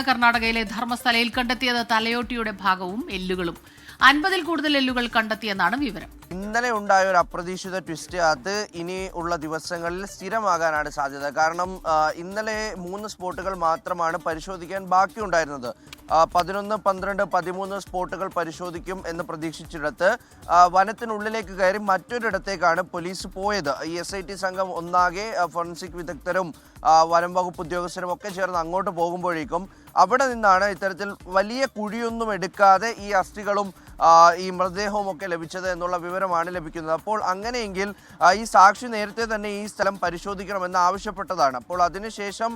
കർണാടകയിലെ ധർമ്മസ്ഥലയിൽ കണ്ടെത്തിയത് തലയോട്ടിയുടെ ഭാഗവും എല്ലുകളും. 50-ൽ കൂടുതൽ എല്ലുകൾ കണ്ടെത്തിയെന്നാണ് വിവരം. ഇന്നലെ ഉണ്ടായ ഒരു അപ്രതീക്ഷിത ട്വിസ്റ്റ് അത് ഇനി ഉള്ള ദിവസങ്ങളിൽ സ്ഥിരമാകാനാണ് സാധ്യത. കാരണം ഇന്നലെ 3 സ്പോട്ടുകൾ മാത്രമാണ് പരിശോധിക്കാൻ ബാക്കിയുണ്ടായിരുന്നത്. 11, 12, 13 സ്പോട്ടുകൾ പരിശോധിക്കും എന്ന് പ്രതീക്ഷിച്ചിടത്ത് വനത്തിനുള്ളിലേക്ക് കയറി മറ്റൊരിടത്തേക്കാണ് പോലീസ് പോയത്. ഈ SIT സംഘം ഒന്നാകെ ഫോറൻസിക് വിദഗ്ധരും വനം വകുപ്പ് ഉദ്യോഗസ്ഥരും ഒക്കെ ചേർന്ന് അങ്ങോട്ട് പോകുമ്പോഴേക്കും അവിടെ നിന്നാണ് ഇത്തരത്തിൽ വലിയ കുഴിയൊന്നും എടുക്കാതെ ഈ അസ്ഥികളും ഈ മൃതദേഹവും ഒക്കെ ലഭിച്ചത് എന്നുള്ള വിവരമാണ് ലഭിക്കുന്നത്. അപ്പോൾ അങ്ങനെയെങ്കിൽ ഈ സാക്ഷി നേരത്തെ തന്നെ ഈ സ്ഥലം പരിശോധിക്കണമെന്ന് ആവശ്യപ്പെട്ടതാണ്. അപ്പോൾ അതിനുശേഷം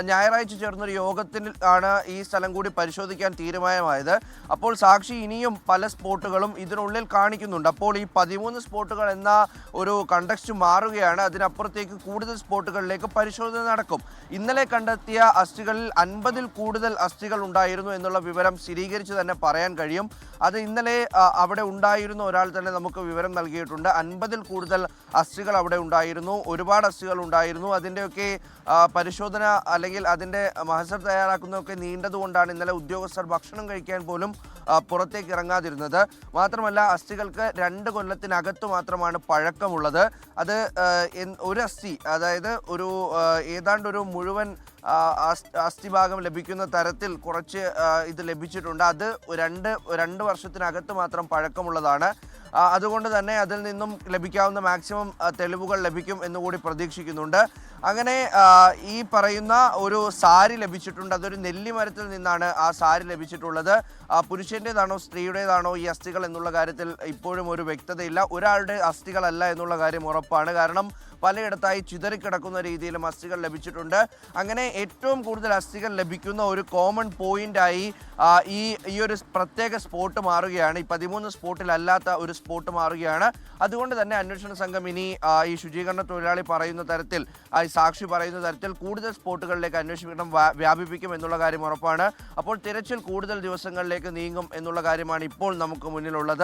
ഞായറാഴ്ച ചേർന്നൊരു യോഗത്തിൽ ആണ് ഈ സ്ഥലം കൂടി പരിശോധിക്കാൻ തീരുമാനമായത്. അപ്പോൾ സാക്ഷി ഇനിയും പല സ്പോട്ടുകളും ഇതിനുള്ളിൽ കാണിക്കുന്നുണ്ട്. അപ്പോൾ ഈ 13 സ്പോട്ടുകൾ എന്ന ഒരു കണ്ടക്സ്റ്റ് മാറുകയാണ്. അതിനപ്പുറത്തേക്ക് കൂടുതൽ സ്പോട്ടുകളിലേക്ക് പരിശോധന നടക്കും. ഇന്നലെ കണ്ടെത്തിയ അസ്ഥികളിൽ 50-ൽ കൂടുതൽ അസ്ഥികൾ ഉണ്ടായിരുന്നു എന്നുള്ള വിവരം സ്ഥിരീകരിച്ച് തന്നെ പറയാൻ കഴിയും. അത് ഇന്നലെ അവിടെ ഉണ്ടായിരുന്ന ഒരാൾ തന്നെ നമുക്ക് വിവരം നൽകിയിട്ടുണ്ട്. 50-ൽ കൂടുതൽ അസ്ഥികൾ അവിടെ ഉണ്ടായിരുന്നു, ഒരുപാട് അസ്ഥികൾ ഉണ്ടായിരുന്നു. അതിൻ്റെയൊക്കെ പരിശോധന അല്ലെങ്കിൽ അതിൻ്റെ മഹസർ തയ്യാറാക്കുന്നതൊക്കെ നീണ്ടതുകൊണ്ടാണ് ഇന്നലെ ഉദ്യോഗസ്ഥർ ഭക്ഷണം കഴിക്കാൻ പോലും പുറത്തേക്ക് ഇറങ്ങാതിരുന്നത്. മാത്രമല്ല അസ്ഥികൾക്ക് 2 കൊല്ലത്തിനകത്ത് മാത്രമാണ് പഴക്കമുള്ളത്. അത് ഒരു അസ്ഥി, അതായത് ഒരു ഏതാണ്ട് ഒരു മുഴുവൻ അസ്ഥിഭാഗം ലഭിക്കുന്ന തരത്തിൽ കുറച്ച് ഇത് ലഭിച്ചിട്ടുണ്ട്. അത് 2 വർഷത്തിനകത്ത് മാത്രം പഴക്കമുള്ളതാണ്. അതുകൊണ്ട് തന്നെ അതിൽ നിന്നും ലഭിക്കാവുന്ന മാക്സിമം തെളിവുകൾ ലഭിക്കും എന്നുകൂടി പ്രതീക്ഷിക്കുന്നുണ്ട്. അങ്ങനെ ഈ പറയുന്ന ഒരു സാരി ലഭിച്ചിട്ടുണ്ട്. അതൊരു നെല്ലിമരത്തിൽ നിന്നാണ് ആ സാരി ലഭിച്ചിട്ടുള്ളത്. പുരുഷൻ്റേതാണോ സ്ത്രീയുടേതാണോ ഈ അസ്ഥികൾ എന്നുള്ള കാര്യത്തിൽ ഇപ്പോഴും ഒരു വ്യക്തതയില്ല. ഒരാളുടെ അസ്ഥികളല്ല എന്നുള്ള കാര്യം ഉറപ്പാണ്. കാരണം പലയിടത്തായി ചിതറിക്കിടക്കുന്ന രീതിയിലും അസ്ഥികൾ ലഭിച്ചിട്ടുണ്ട്. അങ്ങനെ ഏറ്റവും കൂടുതൽ അസ്ഥികൾ ലഭിക്കുന്ന ഒരു കോമൺ പോയിന്റായി ഈ ഒരു പ്രത്യേക സ്പോട്ട് മാറുകയാണ്. ഈ 13 സ്പോട്ടിലല്ലാത്ത ഒരു സ്പോട്ട് മാറുകയാണ്. അതുകൊണ്ട് തന്നെ അന്വേഷണ സംഘം ഇനി ഈ ശുചീകരണ തൊഴിലാളി പറയുന്ന തരത്തിൽ, ഈ സാക്ഷി പറയുന്ന തരത്തിൽ കൂടുതൽ സ്പോട്ടുകളിലേക്ക് അന്വേഷണം വ്യാപിപ്പിക്കും എന്നുള്ള കാര്യം ഉറപ്പാണ്. അപ്പോൾ തിരച്ചിൽ കൂടുതൽ ദിവസങ്ങളിലേക്ക് നീങ്ങും എന്നുള്ള കാര്യമാണ് ഇപ്പോൾ നമുക്ക് മുന്നിലുള്ളത്.